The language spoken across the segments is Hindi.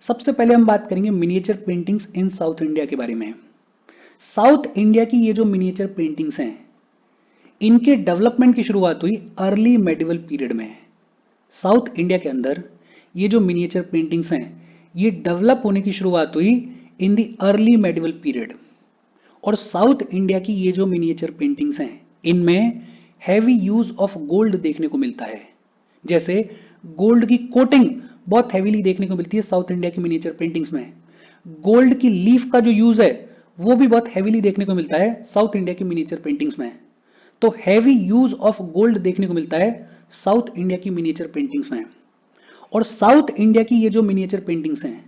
सबसे पहले हम बात करेंगे miniature paintings in south India के बारे में। साउथ इंडिया की ये जो मिनिएचर पेंटिंग्स हैं, इनके डेवलपमेंट की शुरुआत हुई अर्ली मेडिवल पीरियड में। साउथ इंडिया के अंदर ये जो मिनिएचर पेंटिंग्स हैं, ये डेवलप होने की शुरुआत हुई इन दी अर्ली मेडिवल पीरियड। और साउथ इंडिया की ये जो मिनिएचर पेंटिंग्स हैं, इनमें हैवी यूज ऑफ गोल्ड देखने को मिलता है। जैसे गोल्ड की कोटिंग बहुत हैवीली देखने को मिलती है साउथ इंडिया की मिनिएचर पेंटिंग्स में। गोल्ड की लीफ का जो यूज है वो भी बहुत हैवीली देखने को मिलता है साउथ इंडिया की मिनिएचर पेंटिंग्स में। तो हैवी यूज ऑफ गोल्ड देखने को मिलता है साउथ इंडिया की मिनिएचर पेंटिंग्स में। और साउथ इंडिया की ये जो मिनिएचर पेंटिंग्स हैं,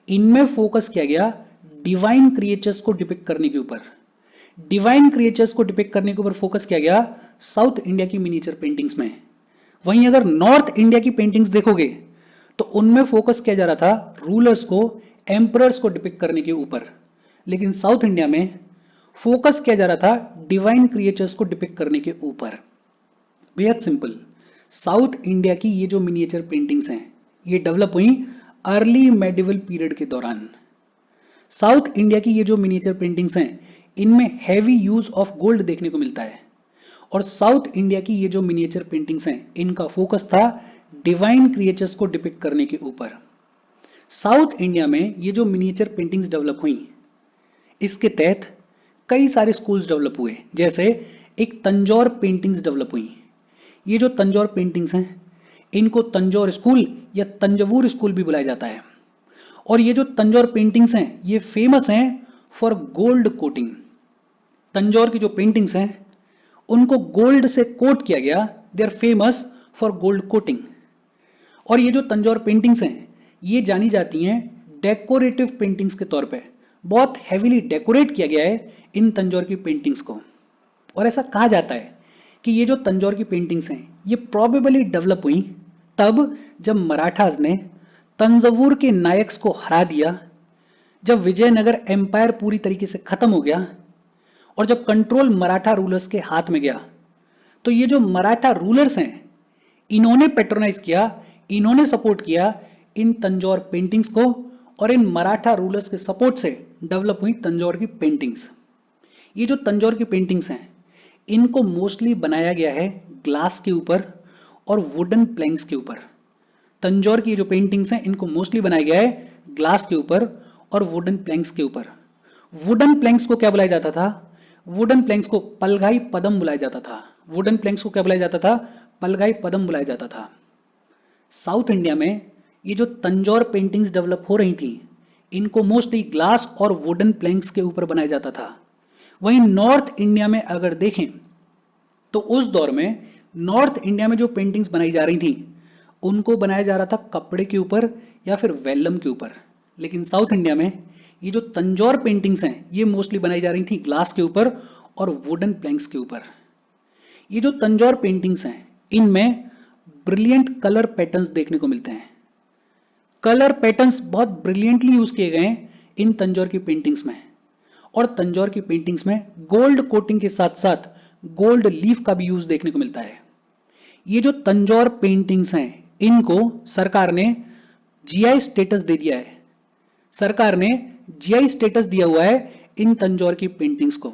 इनमें फोकस किया गया डिवाइन क्रिएचर्स को डिपिक्ट करने के ऊपर। डिवाइन क्रिएचर्स को डिपिक्ट करने के ऊपर फोकस किया गया साउथ इंडिया की मिनिएचर पेंटिंग्स में। वहीं अगर नॉर्थ इंडिया की पेंटिंग्स देखोगे तो उनमें फोकस किया जा रहा था रूलर्स को, एम्परर्स को डिपिक्ट करने के ऊपर। लेकिन साउथ इंडिया में फोकस किया जा रहा था डिवाइन क्रिएचर्स को डिपिक्ट करने के ऊपर। बेहद सिंपल। साउथ इंडिया की ये जो मिनिएचर पेंटिंग्स हैं, ये डेवलप हुई अर्ली मेडिवल पीरियड के दौरान। साउथ इंडिया की ये जो मिनिएचर पेंटिंग्स हैं, इनमें हैवी यूज ऑफ गोल्ड देखने को मिलता है। और साउथ इंडिया की ये जो मिनिएचर पेंटिंग्स हैं, इनका फोकस था डिवाइन क्रिएचर्स को डिपिक्ट करने के ऊपर। साउथ इंडिया में ये जो मिनिएचर पेंटिंग्स डेवलप हुई, इसके तहत कई सारे स्कूल्स डेवलप हुए। जैसे एक तंजौर पेंटिंग्स डेवलप हुई। ये जो तंजौर पेंटिंग्स हैं, इनको तंजौर स्कूल या तंजवूर स्कूल भी बुलाया जाता है। और ये जो तंजौर पेंटिंग्स हैं, ये फेमस हैं फॉर गोल्ड कोटिंग। तंजौर की जो पेंटिंग्स हैं, उनको गोल्ड से कोट किया गया। They are famous for gold coating. और ये जो तंजौर पेंटिंग्स हैं, ये जानी जाती हैं डेकोरेटिव पेंटिंग्स के तौर पे। बहुत हैवीली डेकोरेट किया गया है इन तंजौर की पेंटिंग्स को। और ऐसा कहा जाता है कि ये जो तंजौर की पेंटिंग्स हैं, ये प्रोबेबली डेवलप हुई तब जब मराठास ने तंजौर के नायक्स को हरा दिया, जब विजयनगर एम्पायर पूरी तरीके से खत्म हो गया और जब कंट्रोल मराठा रूलर्स के हाथ में गया। तो ये जो मराठा रूलर्स हैं, इन्होंने पेट्रोनाइज किया, इन्होंने सपोर्ट किया इन तंजौर पेंटिंग्स को। और इन मराठा रूलर्स के सपोर्ट से डेवलप हुई तंजौर की पेंटिंग्स। ये जो तंजौर की पेंटिंग्स हैं, इनको मोस्टली बनाया गया है ग्लास के ऊपर और वुडन प्लैंक्स के ऊपर। तंजौर की जो पेंटिंग्स हैं, इनको मोस्टली बनाया गया है ग्लास के ऊपर और वुडन प्लैंक्स के ऊपर। वुडन प्लैंक्स को क्या बुलाया जाता था? वुडन प्लैंक्स को पलघाई पदम बुलाया जाता था। वुडन प्लैंक्स को क्या बुलाया जाता था? पलघाई पदम बुलाया जाता था। साउथ इंडिया में ये जो तंजौर पेंटिंग्स डेवलप हो रही थी, इनको मोस्टली ग्लास और वुडन प्लैंक्स के ऊपर बनाया जाता था। वहीं नॉर्थ इंडिया में अगर देखें तो उस दौर में नॉर्थ इंडिया में जो पेंटिंग्स बनाई जा रही थी, उनको बनाया जा रहा था कपड़े के ऊपर या फिर वेलम के ऊपर। लेकिन साउथ इंडिया में ये जो तंजौर पेंटिंग्स हैं, ये मोस्टली बनाई जा रही थी ग्लास के ऊपर और वुडन प्लैंक्स के ऊपर। ये जो तंजौर पेंटिंग्स हैं, इनमें ब्रिलियंट कलर पैटर्न्स देखने को मिलते हैं। कलर पैटर्न्स बहुत ब्रिलियंटली यूज किए गए हैं इन तंजौर की पेंटिंग्स में। और तंजौर की पेंटिंग्स में गोल्ड कोटिंग के साथ साथ गोल्ड लीफ का भी यूज देखने को मिलता है। ये जो तंजौर पेंटिंग्स हैं, इनको सरकार ने जीआई स्टेटस दे दिया है। सरकार ने जीआई स्टेटस दिया हुआ है इन तंजौर की पेंटिंग्स को।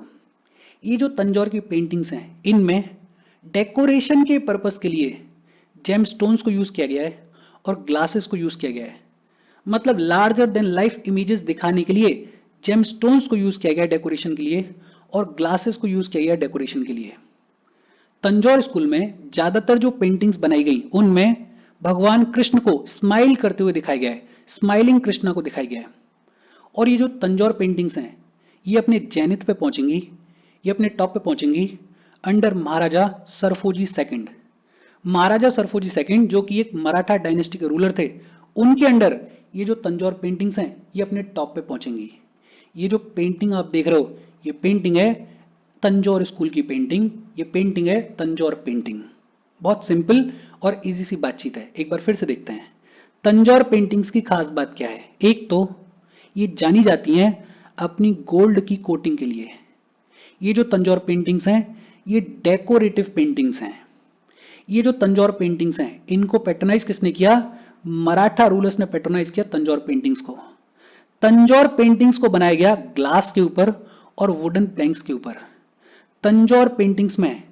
ये जो तंजौर की पेंटिंग्स हैं, इनमें डेकोरेशन के पर्पस के लिए जेमस्टोन्स को यूज किया गया है और ग्लासेस को यूज किया गया है। मतलब लार्जर देन लाइफ इमेजेस दिखाने के लिए जेमस्टोन्स को यूज किया गया डेकोरेशन के लिए और ग्लासेस को यूज किया गया डेकोरेशन के लिए। तंजौर स्कूल में ज्यादातर जो पेंटिंग्स बनाई गई, उनमें भगवान कृष्ण को स्माइल करते हुए दिखाया गया है। स्माइलिंग कृष्णा को दिखाया गया है। और ये जो तंजौर पेंटिंग्स हैं, ये अपने जेनिथ पे पहुंचेंगी, ये अपने टॉप पे पहुंचेंगी अंडर महाराजा सरफोजी सेकंड। महाराजा सरफोजी सेकंड, जो कि एक मराठा डायनेस्टी के रूलर थे, उनके अंडर ये जो तंजौर पेंटिंग्स हैं, ये अपने टॉप पे पहुंचेंगी। ये जो पेंटिंग आप देख रहे हो, ये पेंटिंग है तंजौर स्कूल की पेंटिंग। ये पेंटिंग है तंजौर पेंटिंग। बहुत सिंपल और इजी सी बातचीत है। एक बार फिर से देखते हैं तंजौर पेंटिंग्स की खास बात क्या है। एक तो ये जानी जाती हैं अपनी गोल्ड की कोटिंग के लिए। ये जो तंजौर पेंटिंग्स हैं, ये डेकोरेटिव पेंटिंग्स हैं। ये जो तंजौर पेंटिंग्स हैं, इनको पैटर्नाइज किसने किया? मराठा रूलर्स ने पेट्रोनाइज किया तंजौर पेंटिंग्स को। तंजौर पेंटिंग्स को बनाया गया ग्लास के ऊपर और वुडन प्लैंक्स के ऊपर। तंजौर पेंटिंग्स में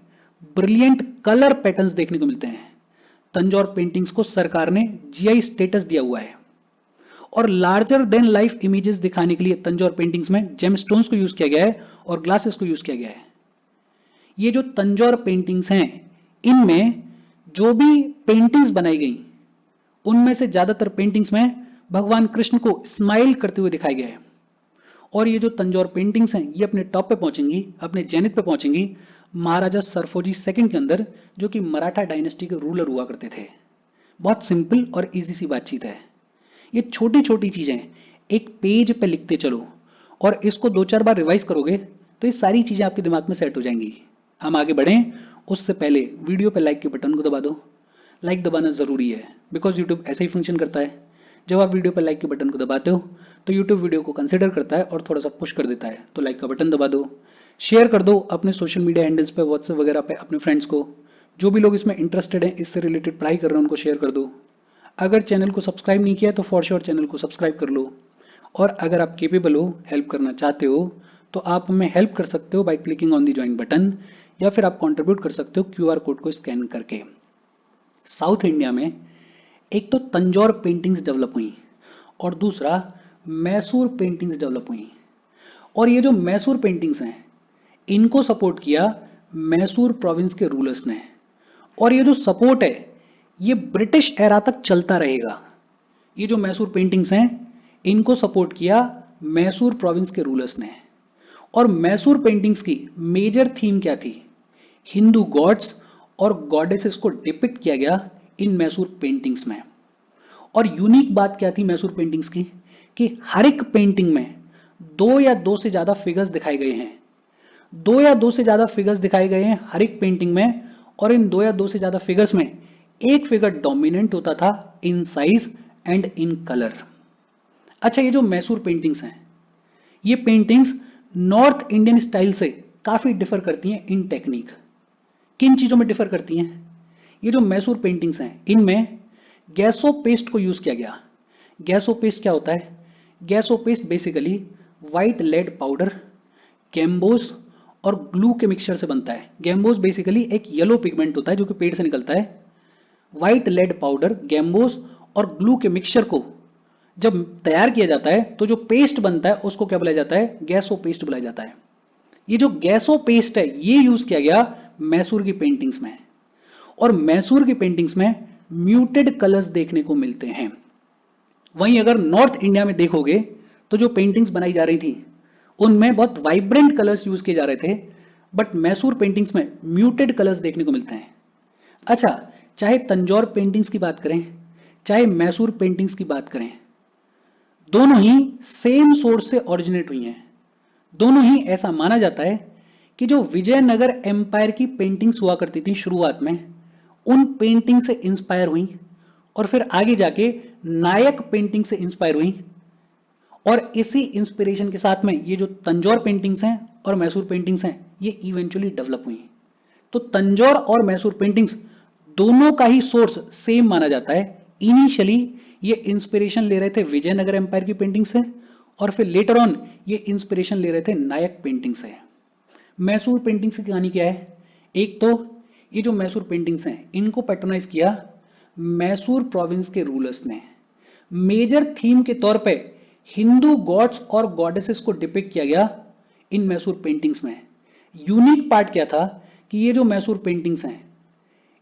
ब्रिलियंट कलर पैटर्न्स देखने को मिलते हैं। तंजौर पेंटिंग्स को सरकार ने जीआई स्टेटस दिया हुआ है। और लार्जर देन लाइफ इमेजेस दिखाने के लिए तंजौर पेंटिंग्स में जेमस्टोन्स को यूज किया गया है और ग्लासेस को यूज किया गया है। ये जो तंजौर पेंटिंग्स हैं, इनमें जो भी पेंटिंग्स बनाई गई उनमें से ज्यादातर पेंटिंग्स में भगवान कृष्ण को स्माइल करते हुए दिखाया गया है। और ये जो तंजौर पेंटिंग्स हैं ये अपने टॉप पे पहुंचेंगी, अपने जेनिथ पे पहुंचेंगी महाराजा सरफोजी सेकंड के अंदर, जो कि मराठा डायनेस्टी के रूलर हुआ करते थे। बहुत सिंपल और इजी सी बातचीत है। ये छोटी छोटी चीजें एक पेज पे लिखते चलो और इसको 2-4 बार रिवाइज करोगे तो ये सारी चीजें आपके दिमाग में सेट हो जाएंगी। हम आगे बढ़ें उससे पहले वीडियो पे लाइक के बटन को दबा दो। लाइक दबाना जरूरी है बिकॉज यूट्यूब ऐसे ही फंक्शन करता है। जब आप वीडियो पर लाइक के बटन को दबाते हो तो यूट्यूब वीडियो को कंसिडर करता है और थोड़ा सा पुश कर देता है। तो लाइक का बटन दबा दो, शेयर कर दो अपने सोशल मीडिया हैंडल्स पे, व्हाट्सएप वगैरह पे अपने फ्रेंड्स को। जो भी लोग इसमें इंटरेस्टेड हैं, इससे रिलेटेड पढ़ाई कर रहे हैं, उनको शेयर कर दो। अगर चैनल को सब्सक्राइब नहीं किया तो फॉर श्योर चैनल को सब्सक्राइब कर लो। और अगर आप केपेबल हो, हेल्प करना चाहते हो, तो आप हमें हेल्प कर सकते हो by clicking on the join button, या फिर आप कंट्रीब्यूट कर सकते हो क्यूआर कोड को स्कैन करके। साउथ इंडिया में एक तो तंजौर पेंटिंग्स डेवलप हुई और दूसरा मैसूर पेंटिंग्स डेवलप हुई। और ये जो मैसूर पेंटिंग्स हैं इनको सपोर्ट किया मैसूर प्रोविंस के रूलर्स ने। और ये जो सपोर्ट है ये ब्रिटिश एरा तक चलता रहेगा। ये जो मैसूर पेंटिंग्स हैं इनको सपोर्ट किया मैसूर प्रोविंस के रूलर्स ने। और मैसूर पेंटिंग्स की मेजर थीम क्या थी? हिंदू गॉड्स और गॉडेसेस को डिपिक्ट किया गया इन मैसूर पेंटिंग्स में। और यूनिक बात क्या थी मैसूर पेंटिंग्स की कि हर एक पेंटिंग में 2 या 2 से ज्यादा फिगर्स दिखाए गए हैं। 2 या 2 से ज्यादा फिगर्स दिखाए गए हैं हर एक पेंटिंग में। और इन 2 या 2 से ज्यादा फिगर्स में एक फिगर डोमिनेंट होता था in size and in colour. अच्छा, ये जो मैसूर पेंटिंग्स हैं ये पेंटिंग्स नॉर्थ इंडियन स्टाइल से काफी डिफर करती हैं इन टेक्निक। किन चीजों में डिफर करती हैं? ये जो मैसूर पेंटिंग्स हैं इनमें गैसो पेस्ट को यूज किया गया। गैसो पेस्ट क्या होता है? Gesso paste basically white lead powder, gamboge और ग्लू के मिक्सचर से बनता है। गैम्बोज बेसिकली एक येलो पिगमेंट होता है जो कि पेड़ से निकलता है। व्हाइट लेड पाउडर, गैम्बोज और ग्लू के मिक्सचर को जब तैयार किया जाता है तो जो पेस्ट बनता है उसको क्या बुलाया जाता है? गैसो पेस्ट बुलाया जाता है। ये जो गैसो पेस्ट है ये यूज किया गया मैसूर की पेंटिंग्स में। और मैसूर की पेंटिंग्स में म्यूटेड कलर्स देखने को मिलते हैं। वहीं अगर नॉर्थ इंडिया में देखोगे तो जो पेंटिंग्स बनाई जा रही थी उनमें बहुत वाइब्रेंट कलर्स यूज किए जा रहे थे, बट मैसूर पेंटिंग्स में म्यूटेड कलर्स देखने को मिलते हैं। अच्छा, चाहे तंजौर पेंटिंग्स की बात करें चाहे मैसूर पेंटिंग्स की बात करें, दोनों ही सेम सोर्स से ओरिजिनेट हुई हैं। दोनों ही ऐसा माना जाता है कि जो विजयनगर एम्पायर की पेंटिंग्स हुआ करती थी शुरुआत में, उन पेंटिंग से इंस्पायर हुई और फिर आगे जाके नायक पेंटिंग से इंस्पायर हुई। और इसी इंस्पिरेशन के साथ में ये जो तंजौर पेंटिंग्स हैं और मैसूर पेंटिंग्स हैं ये इवेंचुअली डेवलप हुई। तो तंजौर और मैसूर पेंटिंग्स दोनों का ही सोर्स सेम माना जाता है। इनिशियली ये इंस्पिरेशन ले रहे थे विजयनगर एम्पायर की पेंटिंग से और फिर लेटर ऑन ये इंस्पिरेशन ले रहे थे नायक पेंटिंग से। मैसूर पेंटिंग्स की कहानी क्या है? एक तो ये जो मैसूर पेंटिंग्स हैं इनको पैट्रोनाइज किया मैसूर प्रोविंस के रूलर्स ने। मेजर थीम के तौर पे हिंदू गॉड्स और गॉडेसेस को डिपिक्ट किया गया इन मैसूर पेंटिंग्स में। यूनिक पार्ट क्या था कि ये जो मैसूर पेंटिंग्स हैं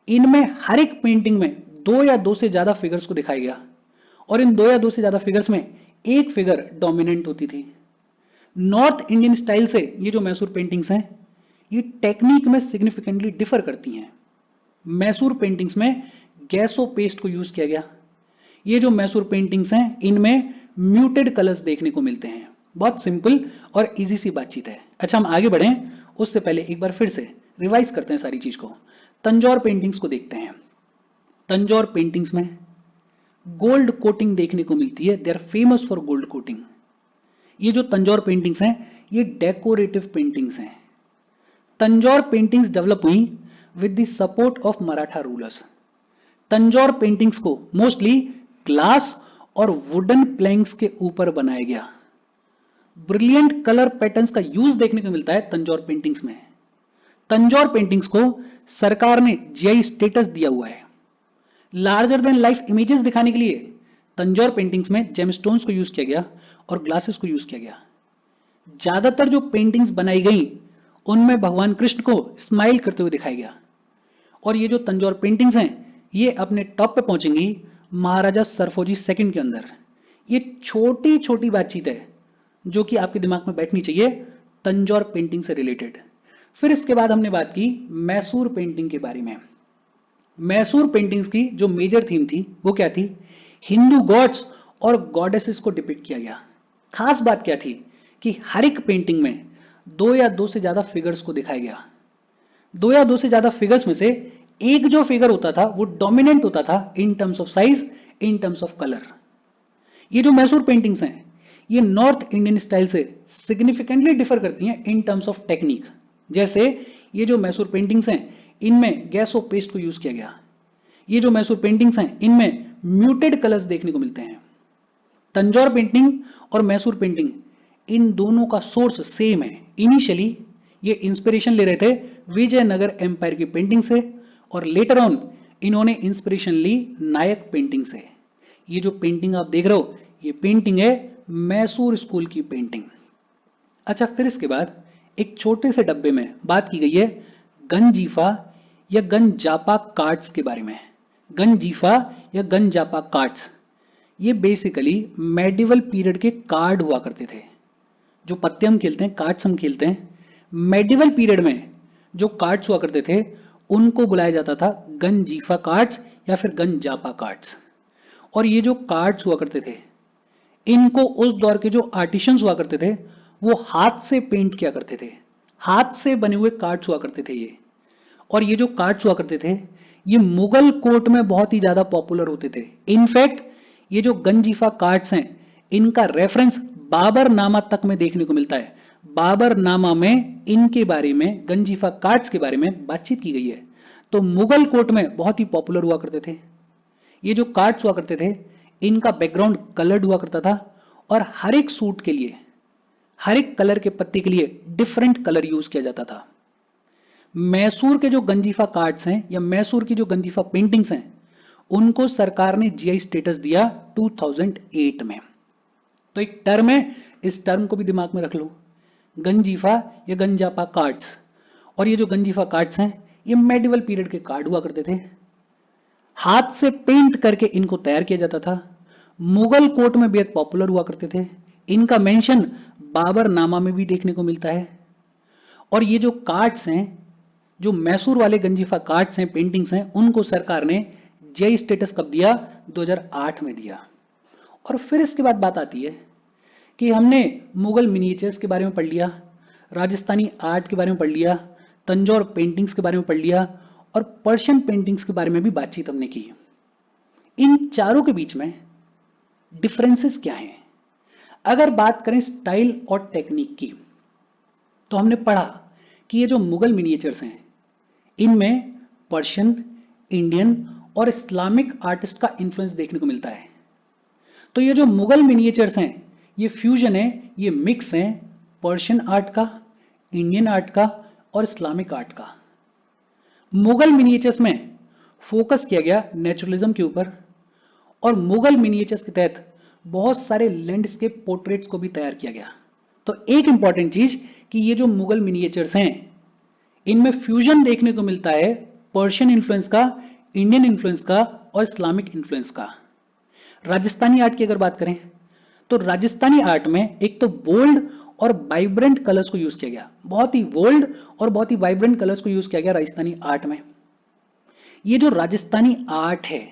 इनमें हर एक पेंटिंग में 2 या 2 से ज्यादा फिगर्स को दिखाया गया और इन 2 या 2 से ज्यादा फिगर्स में एक फिगर डोमिनेंट होती थी। नॉर्थ इंडियन स्टाइल से ये जो मैसूर पेंटिंग्स हैं ये टेक्निक में सिग्निफिकेंटली डिफर करती हैं। मैसूर पेंटिंग्स में गैसो पेस्ट को यूज किया गया। ये जो मैसूर पेंटिंग्स हैं इनमें म्यूटेड कलर्स देखने को मिलते हैं। बहुत सिंपल और इजी सी बातचीत है। अच्छा, हम आगे बढ़ें उससे पहले एक बार फिर से रिवाइज करते हैं सारी चीज को। तंजौर पेंटिंग्स को देखते हैं। तंजौर पेंटिंग्स में गोल्ड कोटिंग देखने को मिलती है। They are famous for gold coating. ये जो तंजौर पेंटिंग्स हैं ये डेकोरेटिव पेंटिंग्स हैं। तंजौर पेंटिंग्स डेवलप हुई with the support of Maratha rulers. Tanjore paintings को मोस्टली ग्लास और वुडन प्लैंक्स के ऊपर बनाया गया। ब्रिलियंट कलर पैटर्न्स का यूज देखने को मिलता है तंजौर पेंटिंग्स में। तंजौर पेंटिंग्स को सरकार ने जीआई स्टेटस दिया हुआ है। लार्जर देन लाइफ इमेजेस दिखाने के लिए तंजौर पेंटिंग्स में जेमस्टोन्स को यूज किया गया और ग्लासेस को यूज किया गया। ज्यादातर जो पेंटिंग्स बनाई गई उनमें भगवान कृष्ण को स्माइल करते हुए दिखाया गया। और ये जो तंजौर पेंटिंग्स हैं ये अपने टॉप पे पहुंचेंगी महाराजा सरफोजी सेकंड के अंदर। ये छोटी छोटी बातचीत है जो कि आपके दिमाग में बैठनी चाहिए तंजौर पेंटिंग से रिलेटेड। फिर इसके बाद हमने बात की मैसूर पेंटिंग के बारे में। मैसूर पेंटिंग्स की जो मेजर थीम थी वो क्या थी? हिंदू गॉड्स और गॉडेसेस को डिपिक्ट किया गया। खास बात क्या थी कि हर एक पेंटिंग में दो या दो से ज्यादा फिगर्स को दिखाया गया। दो या दो से ज्यादा फिगर्स में से एक जो फिगर होता था वो डोमिनेंट होता था in terms of size, in terms of colour. ये जो मैसूर पेंटिंग्स हैं ये नॉर्थ इंडियन स्टाइल से सिग्निफिकेंटली डिफर करती हैं इन टर्म्स ऑफ टेक्निक। जैसे ये जो मैसूर पेंटिंग्स हैं इनमें गैसो पेस्ट को यूज किया गया। ये जो मैसूर पेंटिंग्स हैं इनमें म्यूटेड कलर्स देखने को मिलते हैं। तंजौर पेंटिंग और मैसूर पेंटिंग इन दोनों का सोर्स सेम है। इनिशियली ये इंस्पिरेशन ले रहे थे विजयनगर एम्पायर की पेंटिंग से और लेटर ऑन इन्होंने इंस्पिरेशन ली नायक पेंटिंग से। ये जो पेंटिंग आप देख रहे हो ये पेंटिंग है मैसूर स्कूल की पेंटिंग। अच्छा, फिर इसके बाद एक छोटे से डब्बे में बात की गई है गंजीफा या गंजापा कार्ड्स के बारे में। गंजीफा या गंजापा कार्ड्स ये बेसिकली मेडिवल पीरियड के कार्ड हुआ करते थे। जो पत्ते हम खेलते हैं, कार्ड्स हम खेलते हैं, मेडिवल पीरियड में जो कार्ड्स हुआ करते थे उनको बुलाया जाता था गंजीफा कार्ड्स या फिर गंजापा कार्ड्स। और ये जो कार्ड्स हुआ करते थे इनको उस दौर के जो आर्टिशियंस हुआ करते थे वो हाथ से पेंट किया करते थे। हाथ से बने हुए कार्ड्स हुआ करते थे ये। और ये जो कार्ड्स हुआ करते थे ये मुगल कोर्ट में बहुत ही ज्यादा पॉपुलर होते थे। इनफैक्ट ये जो गंजीफा कार्ड्स हैं इनका रेफरेंस बाबर नामा तक में देखने को मिलता है। बाबर नामा में इनके बारे में, गंजीफा कार्ड्स के बारे में बातचीत की गई है। तो मुगल कोर्ट में बहुत ही पॉपुलर हुआ करते थे। ये जो कार्ड्स हुआ करते थे इनका बैकग्राउंड कलर्ड हुआ करता था और हर एक सूट के लिए, हर एक कलर के पत्ते के लिए डिफरेंट कलर यूज किया जाता था। मैसूर के जो गंजीफा कार्ड्स हैं या मैसूर की जो गंजीफा पेंटिंग्स हैं उनको सरकार ने जीआई स्टेटस दिया 2008 में। तो एक टर्म है, इस टर्म को भी दिमाग में रख लो, गंजीफा या गंजापा कार्ड्स। और ये जो गंजीफा कार्ड्स हैं ये मेडिवल पीरियड के कार्ड हुआ करते थे। हाथ से पेंट करके इनको तैयार किया जाता था। मुगल कोर्ट में बेहद पॉपुलर हुआ करते थे। इनका मेंशन बाबर नामा में भी देखने को मिलता है। और ये जो कार्ड्स हैं, जो मैसूर वाले गंजीफा कार्ड्स हैं, पेंटिंग्स हैं, उनको सरकार ने जीआई स्टेटस कब दिया? 2008 में दिया। और फिर इसके बाद बात आती है कि हमने मुगल मिनिएचर्स के बारे में पढ़ लिया, राजस्थानी आर्ट के बारे में पढ़ लिया, तंजौर पेंटिंग्स के बारे में पढ़ लिया और पर्शियन पेंटिंग्स के बारे में भी बातचीत हमने की। इन चारों के बीच में डिफरेंसेस क्या हैं? अगर बात करें स्टाइल और टेक्निक की तो हमने पढ़ा कि ये जो मुगल मिनिएचर्स हैं इनमें पर्शियन, इंडियन और इस्लामिक आर्टिस्ट का इन्फ्लुएंस देखने को मिलता है। तो ये जो मुगल मिनिएचर्स हैं ये फ्यूजन है, ये मिक्स है पर्शियन आर्ट का, इंडियन आर्ट का और इस्लामिक आर्ट का। मुगल मिनिएचर्स में फोकस किया गया नेचुरलिज्म के ऊपर और मुगल मिनिएचर्स के तहत बहुत सारे लैंडस्केप पोर्ट्रेट्स को भी तैयार किया गया। तो एक इंपॉर्टेंट चीज कि ये जो मुगल मिनिएचर्स हैं इनमें फ्यूजन देखने को मिलता है पर्शियन इन्फ्लुएंस का, इंडियन इन्फ्लुएंस का और इस्लामिक इन्फ्लुएंस का। राजस्थानी आर्ट की अगर बात करें तो राजस्थानी आर्ट में एक तो बोल्ड और वाइब्रेंट कलर्स को यूज किया गया। बहुत ही बोल्ड और बहुत ही वाइब्रेंट कलर्स को यूज किया गया राजस्थानी आर्ट में। ये जो राजस्थानी आर्ट है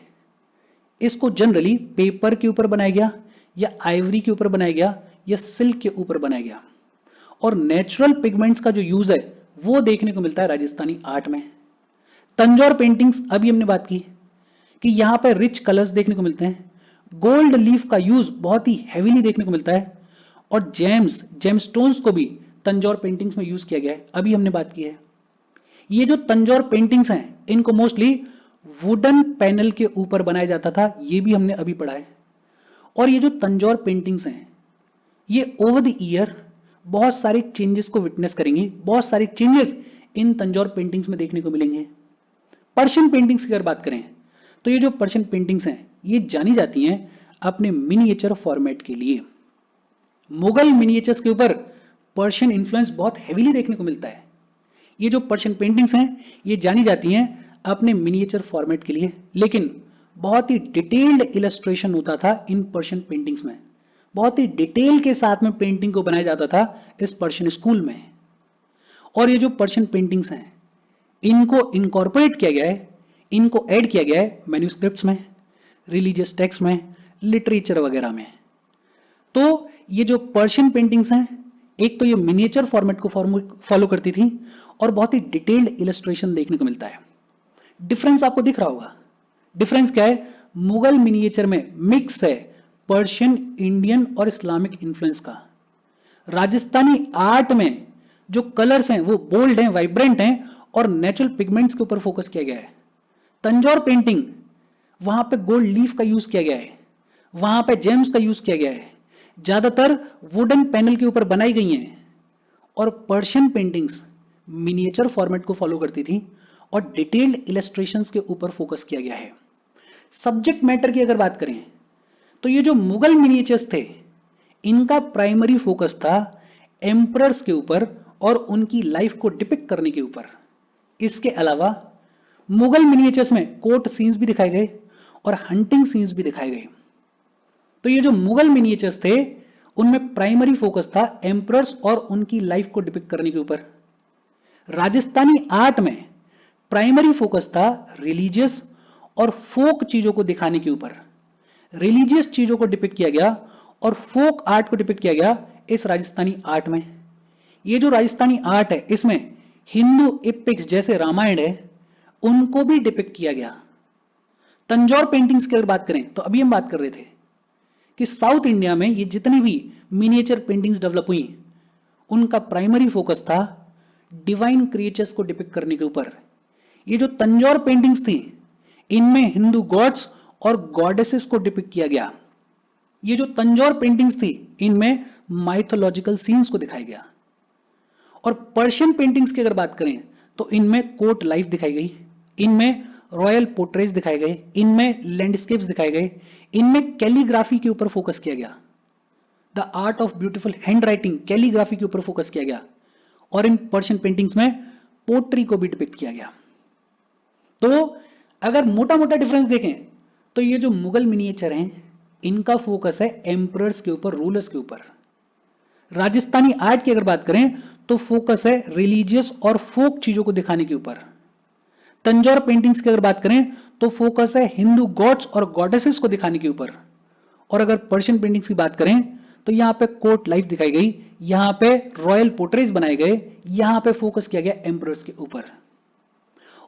इसको जनरली पेपर के ऊपर बनाया गया या आइवरी के ऊपर बनाया गया या सिल्क के ऊपर बनाया गया। और नेचुरल पिगमेंट्स का जो यूज है वो देखने को मिलता है राजस्थानी आर्ट में। तंजौर पेंटिंग्स अभी हमने बात की कि यहां पर रिच कलर्स देखने को मिलते हैं। गोल्ड लीफ का यूज बहुत ही हेवीली देखने को मिलता है और जेमस्टोन्स को भी तंजौर पेंटिंग्स में यूज किया गया है, अभी हमने बात की है। ये जो तंजौर पेंटिंग्स हैं इनको मोस्टली वुडन पैनल के ऊपर बनाया जाता था, ये भी हमने अभी पढ़ा है। और ये जो तंजौर पेंटिंग्स हैं, ये ओवर द ईयर बहुत सारे चेंजेस को विटनेस करेंगी, बहुत सारे चेंजेस इन तंजौर पेंटिंग्स में देखने को मिलेंगे। पर्शियन पेंटिंग्स की अगर बात करें तो ये जो पर्शियन पेंटिंग्स हैं ये जानी जाती हैं अपने मिनिएचर फॉर्मेट के लिए। मुगल मिनिएचर्स के ऊपर पर्शियन इन्फ्लुएंस बहुत हेवीली देखने को मिलता है। ये जो पर्शियन पेंटिंग्स हैं ये जानी जाती हैं अपने मिनिएचर फॉर्मेट के लिए, लेकिन बहुत ही डिटेल्ड इलस्ट्रेशन होता था इन पर्शियन पेंटिंग्स में, बहुत ही डिटेल के साथ में पेंटिंग को बनाया जाता था इस पर्शियन स्कूल में। और ये जो पर्शियन पेंटिंग्स हैं इनको इनकॉर्पोरेट किया गया है, इनको ऐड किया गया है मैन्युस्क्रिप्ट्स में, रिलीजियस टेक्स्ट में, लिटरेचर वगैरह में। तो ये जो पर्शियन पेंटिंग्स हैं, एक तो ये मिनिएचर फॉर्मेट को फॉलो करती थी और बहुत ही डिटेल्ड इलस्ट्रेशन देखने को मिलता है। डिफरेंस आपको दिख रहा होगा। डिफरेंस क्या है? मुगल मिनिएचर में मिक्स है पर्शियन, इंडियन और इस्लामिक इन्फ्लुएंस का। राजस्थानी आर्ट में जो कलर्स हैं वो बोल्ड हैं, वाइब्रेंट हैं और नेचुरल पिगमेंट्स के ऊपर फोकस किया गया है। तंजौर पेंटिंग, वहां पे गोल्ड लीफ का यूज किया गया है, वहां पे जेम्स का यूज किया गया है, ज्यादातर वुडन पैनल के ऊपर बनाई गई हैं। और पर्शियन पेंटिंग्स मिनिएचर फॉर्मेट को फॉलो करती थी और डिटेल्ड इलस्ट्रेशंस के ऊपर फोकस किया गया है। सब्जेक्ट मैटर की अगर बात करें तो ये जो मुगल मिनिएचर्स थे इनका प्राइमरी फोकस था एम्परर्स के ऊपर और उनकी लाइफ को डिपिक्ट करने के ऊपर। इसके अलावा मुगल मिनिएचर्स में कोर्ट सीन्स भी दिखाए गए और हंटिंग सीन्स भी दिखाए गए। तो ये जो मुगल मिनिएचर्स थे उनमें प्राइमरी फोकस था एम्परर्स और उनकी लाइफ को डिपिक्ट करने के ऊपर। राजस्थानी आर्ट में प्राइमरी फोकस था रिलीजियस और फोक चीजों को दिखाने के ऊपर। रिलीजियस चीजों को डिपिक्ट किया गया और फोक आर्ट को डिपिक्ट किया गया इस राजस्थानी आर्ट में। ये जो राजस्थानी आर्ट है इसमें हिंदू एपिक्स जैसे रामायण है उनको भी डिपिक्ट किया गया। तंजौर पेंटिंग्स की अगर बात करें तो अभी हम बात कर रहे थे कि साउथ इंडिया में ये जितनी भी मिनिएचर पेंटिंग्स डेवलप हुई उनका प्राइमरी फोकस था डिवाइन क्रिएचर्स को डिपिक्ट करने के ऊपर। ये जो तंजौर पेंटिंग्स थी इनमें हिंदू गॉड्स और गॉडेसेस को डिपिक्ट किया गया। ये जो तंजौर पेंटिंग्स थी इनमें माइथोलॉजिकल सीन्स को दिखाया गया। और पर्शियन पेंटिंग्स की अगर बात करें तो इनमें कोर्ट लाइफ दिखाई गई, इनमें रॉयल पोर्ट्रेट्स दिखाए गए, इनमें लैंडस्केप्स दिखाए गए, इनमें कैलीग्राफी के ऊपर फोकस किया गया। The art of beautiful hand writing, calligraphy के ऊपर फोकस किया गया। और इन पर्शियन पेंटिंग्स में पोट्री को भी डिपिक्ट किया गया। तो अगर मोटा मोटा डिफरेंस देखें तो ये जो मुगल मिनिएचर हैं इनका फोकस है एम्परर्स के ऊपर, रूलर्स के ऊपर। राजस्थानी आर्ट की अगर बात करें तो फोकस है रिलीजियस और फोक चीजों को दिखाने के ऊपर। तंजौर पेंटिंग्स की अगर बात करें तो फोकस है हिंदू गॉड्स और गॉडेसेस को दिखाने के ऊपर। और अगर पर्शियन पेंटिंग्स की बात करें तो यहां पे कोर्ट लाइफ दिखाई गई, यहां पे रॉयल पोर्ट्रेट्स बनाए गए, यहां पे फोकस किया गया एम्परर्स के ऊपर।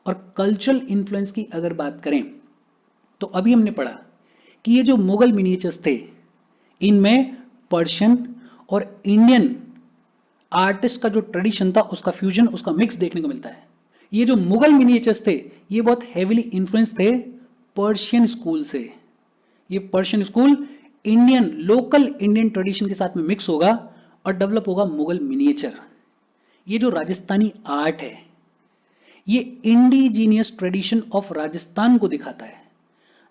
और कल्चरल इन्फ्लुएंस की अगर बात करें तो अभी हमने पढ़ा कि ये जो मुगल मिनिएचर्स थे इनमें पर्शियन और इंडियन आर्टिस्ट का जो ट्रेडिशन था उसका फ्यूजन, उसका मिक्स देखने को मिलता है। ये जो मुगल मिनिएचर्स थे ये बहुत हेवीली इन्फ्लुएंस थे पर्शियन स्कूल से। ये Persian school Indian, local Indian tradition के साथ में मिक्स होगा और डेवलप होगा मुगल मिनिएचर। ये जो राजस्थानी आर्ट है ये इंडिजीनियस ट्रेडिशन ऑफ राजस्थान को दिखाता है,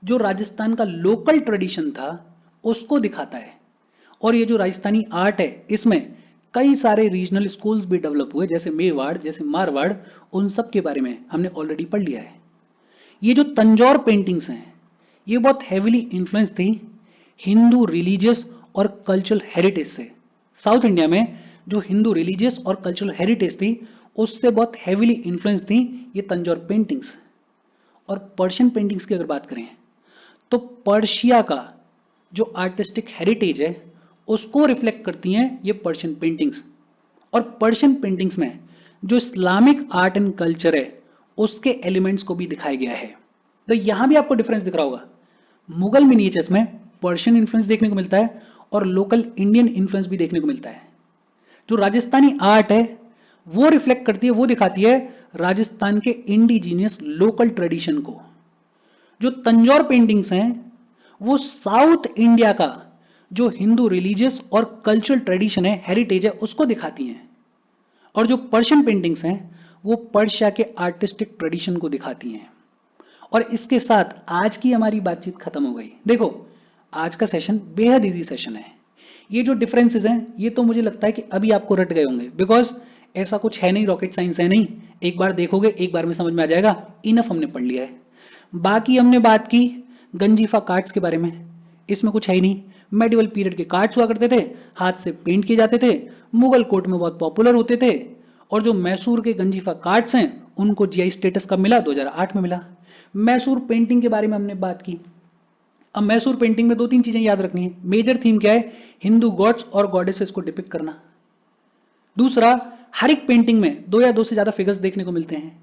जो राजस्थान का लोकल ट्रेडिशन था उसको दिखाता है। और ये जो राजस्थानी आर्ट है इसमें कई सारे रीजनल स्कूल्स भी डेवलप हुए, जैसे मेवाड़, जैसे मारवाड़, उन सब के बारे में हमने ऑलरेडी पढ़ लिया है। ये जो तंजौर पेंटिंग्स हैं ये बहुत हेविली इन्फ्लुएंस थी हिंदू रिलीजियस और कल्चरल हेरिटेज से। साउथ इंडिया में जो हिंदू रिलीजियस और कल्चरल हेरिटेज थी उससे बहुत हेविली इन्फ्लुएंस थी ये तंजौर पेंटिंग्स। और पर्शियन पेंटिंग्स की अगर बात करें तो पर्शिया का जो आर्टिस्टिक हेरिटेज है उसको रिफ्लेक्ट करती हैं ये पर्शियन पेंटिंग्स। और पर्शियन पेंटिंग्स में जो इस्लामिक आर्ट एंड कल्चर है उसके एलिमेंट्स को भी दिखाया गया है। तो यहां भी आपको डिफरेंस दिख रहा होगा, मुगल मिनिएचर्स में पर्शियन इन्फ्लुएंस देखने को मिलता है और लोकल इंडियन इन्फ्लुएंस भी देखने को मिलता है। जो राजस्थानी आर्ट है वो रिफ्लेक्ट करती है, वो दिखाती है राजस्थान के इंडिजीनियस लोकल ट्रेडिशन को। जो तंजौर पेंटिंग्स हैं वो साउथ इंडिया का जो हिंदू रिलीजियस और कल्चरल ट्रेडिशन है, हेरिटेज है, उसको दिखाती हैं। और जो पर्शियन पेंटिंग्स हैं वो पर्शिया के आर्टिस्टिक ट्रेडिशन को दिखाती हैं। और इसके साथ आज की हमारी बातचीत खत्म हो गई। देखो, आज का सेशन बेहद इजी सेशन है। ये जो डिफरेंसेस हैं ये तो मुझे लगता है कि अभी आपको रट गए होंगे, बिकॉज ऐसा कुछ है नहीं, रॉकेट साइंस है नहीं, एक बार देखोगे एक बार में समझ में आ जाएगा। इनफ हमने पढ़ लिया है। बाकी हमने बात की गंजीफा कार्ड्स के बारे में, इसमें कुछ है ही नहीं। मेडिवल पीरियड के कार्ड्स हुआ करते थे, हाथ से पेंट किए जाते थे, मुगल कोर्ट में बहुत पॉपुलर होते थे। और जो मैसूर के गंजीफा कार्ड्स हैं उनको जीआई स्टेटस कब मिला? 2008 में मिला। मैसूर पेंटिंग के बारे में हमने बात की। अब मैसूर पेंटिंग में दो तीन चीजें याद रखनी है। मेजर थीम क्या है? हिंदू गॉड्स और गॉडेसेस को डिपिक्ट करना। दूसरा, हर एक पेंटिंग में दो या दो से ज्यादा फिगर्स देखने को मिलते हैं।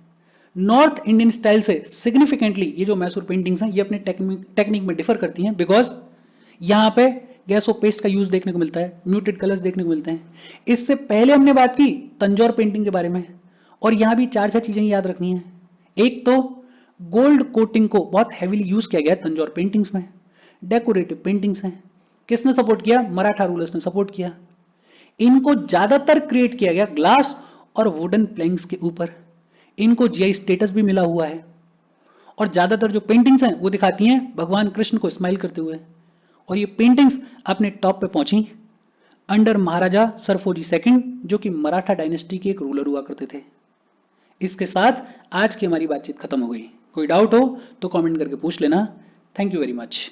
नॉर्थ इंडियन स्टाइल से सिग्निफिकेंटली ये जो मैसूर पेंटिंग्स हैं ये अपने टेक्निक में डिफर करती हैं, बिकॉज यहां पे गैस और पेस्ट का यूज देखने को मिलता है, म्यूटेड कलर्स देखने को मिलते हैं। इससे पहले हमने बात की तंजौर पेंटिंग के बारे में, और यहां भी चार छह चीजें याद रखनी है। एक तो गोल्ड कोटिंग को बहुत हैवीली यूज किया गया है तंजौर पेंटिंग्स में। डेकोरेटिव पेंटिंग्स हैं, किसने सपोर्ट किया? मराठा रूलर्स ने सपोर्ट किया। इनको ज्यादातर क्रिएट किया गया ग्लास और वुडन प्लैंक्स के ऊपर। इनको जीआई स्टेटस भी मिला हुआ है। और ज्यादातर जो पेंटिंग्स हैं वो दिखाती हैं भगवान कृष्ण को स्माइल करते हुए। और ये पेंटिंग्स अपने टॉप पे पहुंची अंडर महाराजा सरफोजी सेकंड, जो कि मराठा डायनेस्टी के एक रूलर हुआ करते थे। इसके साथ आज की हमारी बातचीत खत्म हो गई। कोई डाउट हो तो कमेंट करके पूछ लेना। Thank you very much.